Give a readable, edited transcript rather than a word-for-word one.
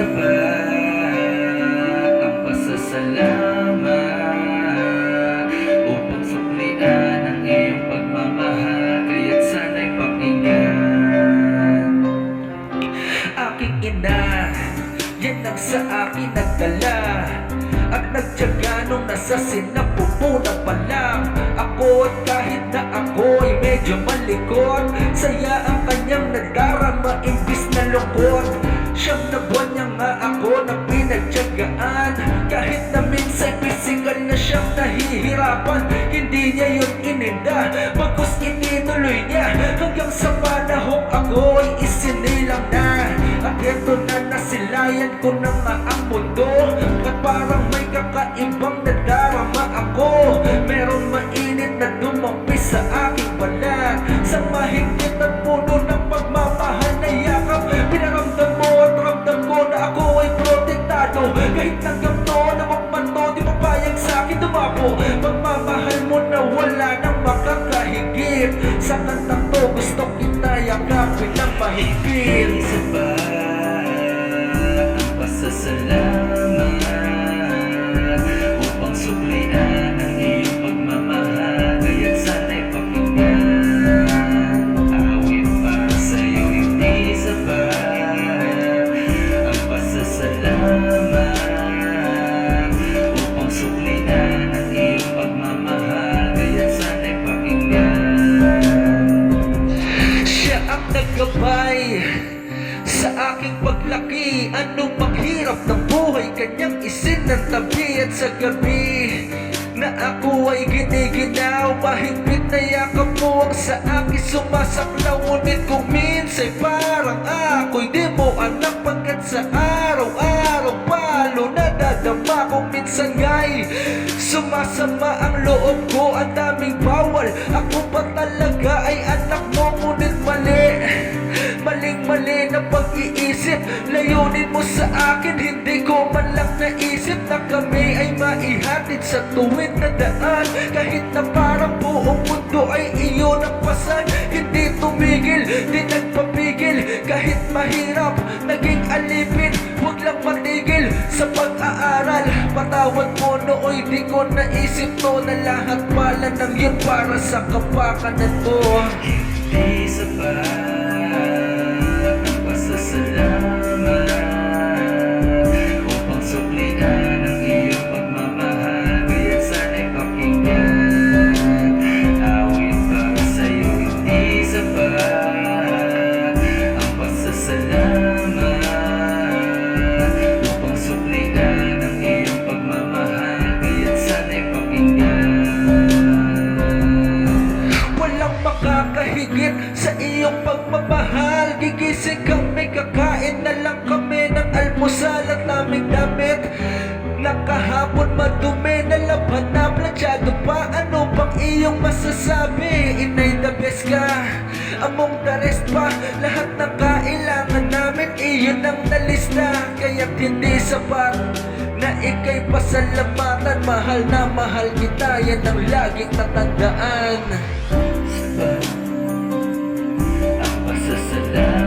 sapat ang pasasalamat upang suklian ang iyong pagmamahal, kaya't sana'y pakinggan. Aking ina, yan ang sa akin nagdala at nagtiyaga nung nasa sinapupunan pa lang ako. At kahit na ako'y medyo malikot, saya ang kanyang nadarama imbis na lungkot. Siyam na buwan niya nga ako na pinagtiyagaan, kahit na minsan physical na siyang nahihirapan. Hindi niya yun ininda, bagkus itinuloy niya hanggang sa panahong ako'y isinilang na. At eto na nasilayan ko na nga ang mundo, at parang may kakaibang nadarama ako. Meron mainit na dumampi sa aking balat, sa mahigpit at puno ng pagmamahal na yakap. Pinaramdam mo at ramdam ko na ako ay protektado, kahit hanggang to na magpanto di papayag sa akin dumapo. Pagmamahal mo na wala nang makakahigit, sa kantang to gusto kita yakapin ng mahigpit. Pasasalamat upang suklian ang iyong pagmamahal, kaya't sana'y pakinggan. Awit para sa'yo hindi sapat ang pasasalamat upang suklian ang iyong pagmamahal, kaya't sana'y pakinggan. Siya ang naggabay sa aking paglaki, anong maghirap ng buhay kanyang isinantabi. At sa gabi na ako ay giniginaw, mahigpit na yakap mo ang sa akin sumasaklaw. Ngunit kung minsan parang ako'y di mo anak, pagkat sa araw-araw palo nadadama. Kung minsan nga'y sumasama ang loob ko, ang daming bawal, ako pa talaga ay anak mo. Ngunit maling-mali na pag-iisip, layunin mo sa akin, hindi ko man lang naisip na kami ay maihatid sa tuwid na daan. Kahit na parang buong mundo ay iyon ang pasan, hindi tumigil, di nagpapigil. Kahit mahirap, naging alipin, huwag lang matigil sa pag-aaral. Patawad mo nooy di ko naisip to, na lahat pala ng yun para sa kapakanan mo. Hindi sapat pasasalamat upang suklian ang iyong pagmamahal, kaya't sana'y pakinggan. Awit para sa'yo hindi sapat ang pasasalamat upang suklian ang iyong pagmamahal, kaya't sana'y pakinggan. Walang makakahigit sa iyong pagmamahal, gigising kami, kakain na lang kami ng almusal at naming damit. Nakahapon madumi na laban na planchado pa, ano bang iyong masasabi? Inay the best ka, among the rest pa, lahat ng kailangan namin iyon ang nalista. Kaya't hindi sapat na ika'y pasalamatan, mahal na mahal kita, yan ang laging tatandaan. Sapat ang pasasalamat